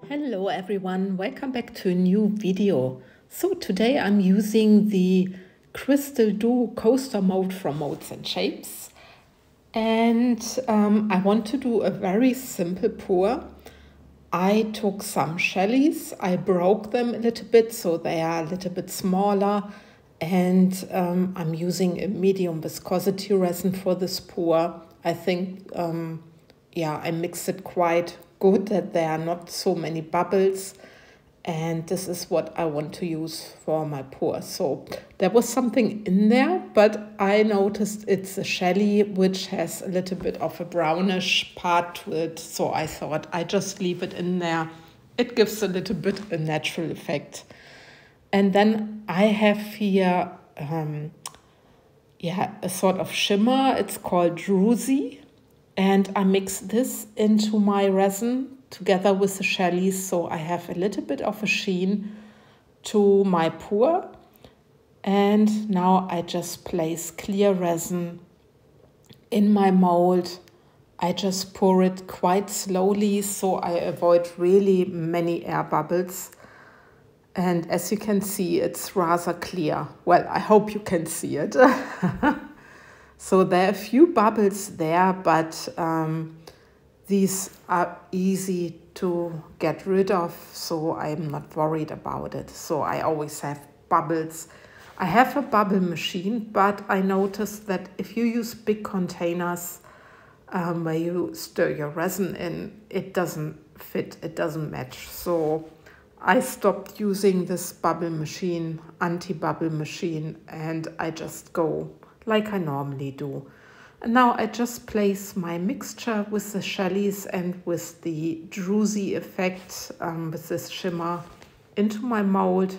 Hello everyone, welcome back to a new video. So today I'm using the Crystal Duo Coaster Mold from MoldsandShapes, and I want to do a very simple pour. I took some shellies, I broke them a little bit so they are a little bit smaller, and I'm using a medium viscosity resin for this pour. I think I mixed it quite good that there are not so many bubbles, and this is what I want to use for my pour. So there was something in there, but I noticed it's a shelly which has a little bit of a brownish part to it, so I thought I just leave it in there. It gives a little bit a natural effect. And then I have here a sort of shimmer. It's called Druzy. And I mix this into my resin together with the shellies, so I have a little bit of a sheen to my pour. And now I just place clear resin in my mold. I just pour it quite slowly so I avoid really many air bubbles. And as you can see, it's rather clear. Well, I hope you can see it. So there are a few bubbles there, but these are easy to get rid of, so I'm not worried about it. So I always have bubbles. I have a bubble machine, but I noticed that if you use big containers where you stir your resin in, it doesn't fit, it doesn't match. So I stopped using this bubble machine, anti-bubble machine, and I just go like I normally do. And now I just place my mixture with the shellies and with the Druzy effect with this shimmer into my mold,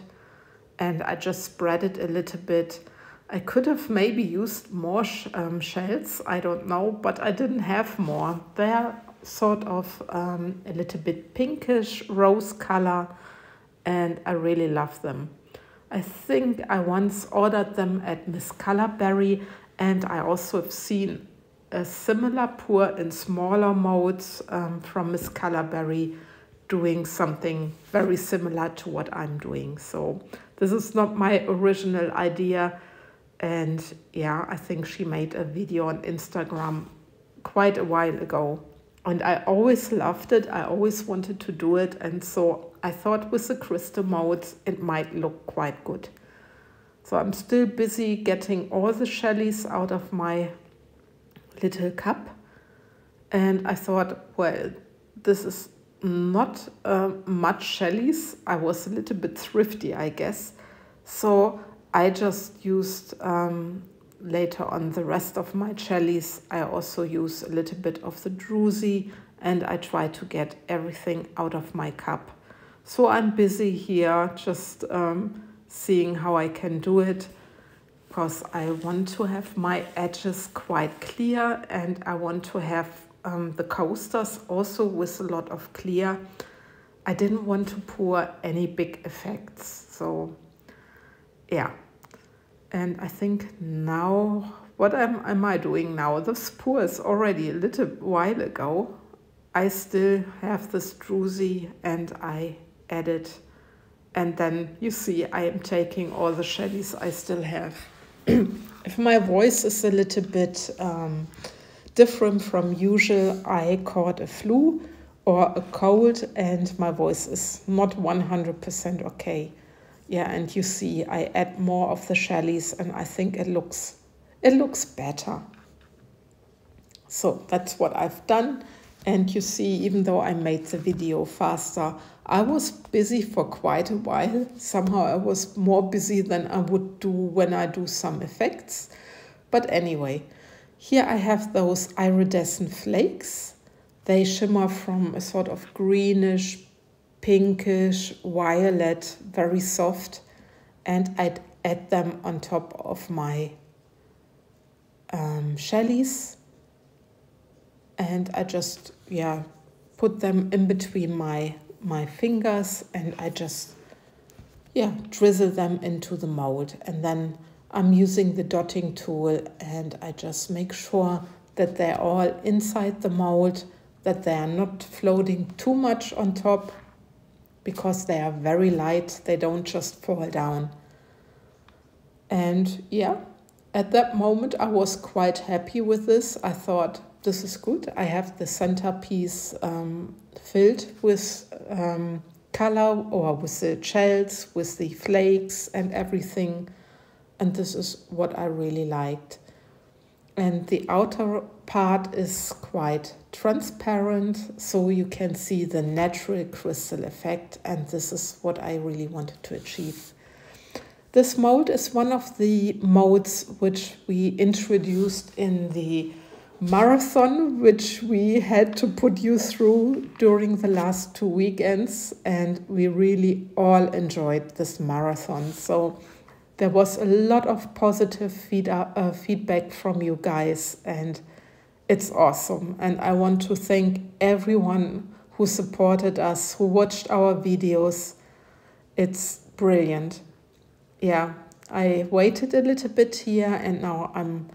and I just spread it a little bit. I could have maybe used more shells, I don't know, but I didn't have more. They're sort of a little bit pinkish rose color, and I really love them. I think I once ordered them at Mrs ColorBerry, and I also have seen a similar pour in smaller molds from Mrs ColorBerry doing something very similar to what I'm doing. So this is not my original idea, and yeah, I think she made a video on Instagram quite a while ago. And I always loved it, I always wanted to do it, and so I thought with the crystal molds it might look quite good. So I'm still busy getting all the shellies out of my little cup, and I thought, well, this is not much shellies. I was a little bit thrifty, I guess, so I just used later on the rest of my shellies. I also use a little bit of the Druzy, and I try to get everything out of my cup. So I'm busy here just seeing how I can do it, because I want to have my edges quite clear, and I want to have the coasters also with a lot of clear. I didn't want to pour any big effects, so yeah. And I think now, what am I doing now? This pour is already a little while ago. I still have this Druzy and I add it. And then you see I am taking all the shellies I still have. If my voice is a little bit different from usual, I caught a flu or a cold and my voice is not 100% okay. Yeah, and you see I add more of the shellies and I think it looks better. So that's what I've done. And you see, even though I made the video faster, I was busy for quite a while. Somehow I was more busy than I would do when I do some effects. But anyway, here I have those iridescent flakes. They shimmer from a sort of greenish, pinkish, violet, very soft. And I'd add them on top of my shellies. And I just, put them in between my fingers, and I just, drizzle them into the mold. And then I'm using the dotting tool, and I just make sure that they're all inside the mold, that they are not floating too much on top, because they are very light. They don't just fall down. And yeah, at that moment I was quite happy with this. I thought, this is good. I have the centerpiece filled with color, or with the shells, with the flakes and everything. And this is what I really liked. And the outer part is quite transparent, so you can see the natural crystal effect, and this is what I really wanted to achieve. This mold is one of the molds which we introduced in the marathon, which we had to put you through during the last 2 weekends, and we really all enjoyed this marathon. So there was a lot of positive feedback from you guys, and it's awesome. And I want to thank everyone who supported us, who watched our videos. It's brilliant. Yeah, I waited a little bit here, and now I'm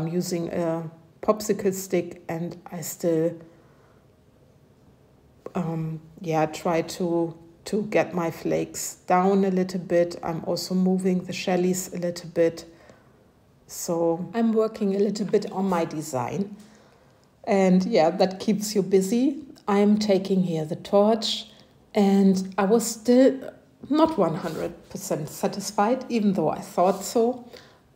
using a popsicle stick, and I still try to get my flakes down a little bit. I'm also moving the shellies a little bit. So I'm working a little bit on my design. And yeah, that keeps you busy. I'm taking here the torch, and I was still not 100% satisfied, even though I thought so.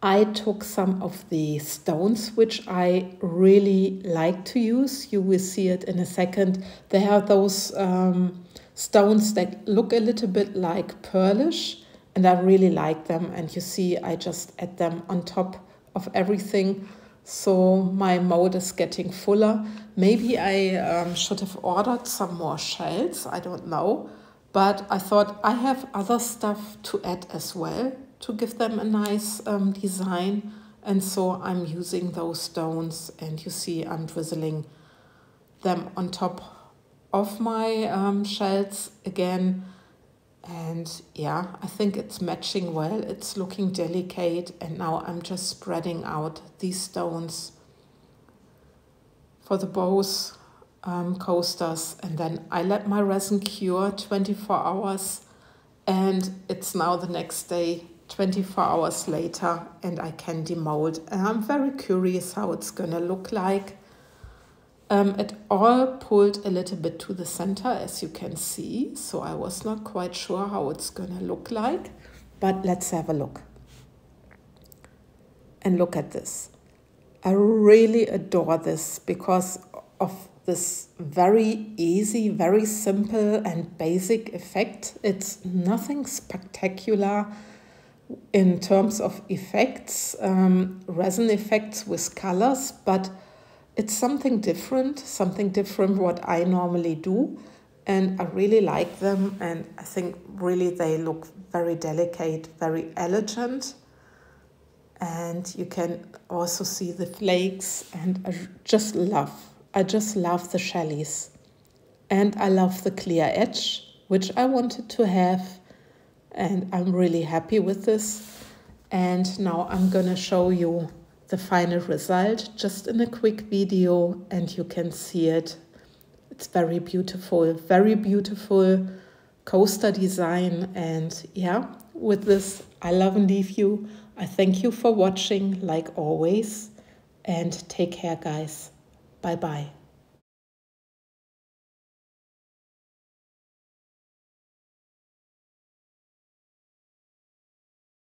I took some of the stones, which I really like to use. You will see it in a second. They are those stones that look a little bit like pearlish, and I really like them. And you see, I just add them on top of everything. So my mold is getting fuller. Maybe I should have ordered some more shells, I don't know. But I thought I have other stuff to add as well to give them a nice design. And so I'm using those stones, and you see I'm drizzling them on top of my shells again. And yeah, I think it's matching well. It's looking delicate, and now I'm just spreading out these stones for the both coasters, and then I let my resin cure 24 hours, and it's now the next day, 24 hours later, and I can demold. And I'm very curious how it's gonna look like. It all pulled a little bit to the center, as you can see, so I was not quite sure how it's gonna look like, but let's have a look. And look at this. I really adore this because of this very easy, very simple and basic effect. It's nothing spectacular in terms of effects, resin effects with colors, but it's something different what I normally do, and I really like them, and I think really they look very delicate, very elegant. And you can also see the flakes, and I just love the shellies. And I love the clear edge, which I wanted to have, and I'm really happy with this. And now I'm gonna show you the final result just in a quick video, and you can see it. It's very beautiful coaster design. And yeah, with this, I love and leave you. I thank you for watching, like always, and take care, guys. Bye-bye.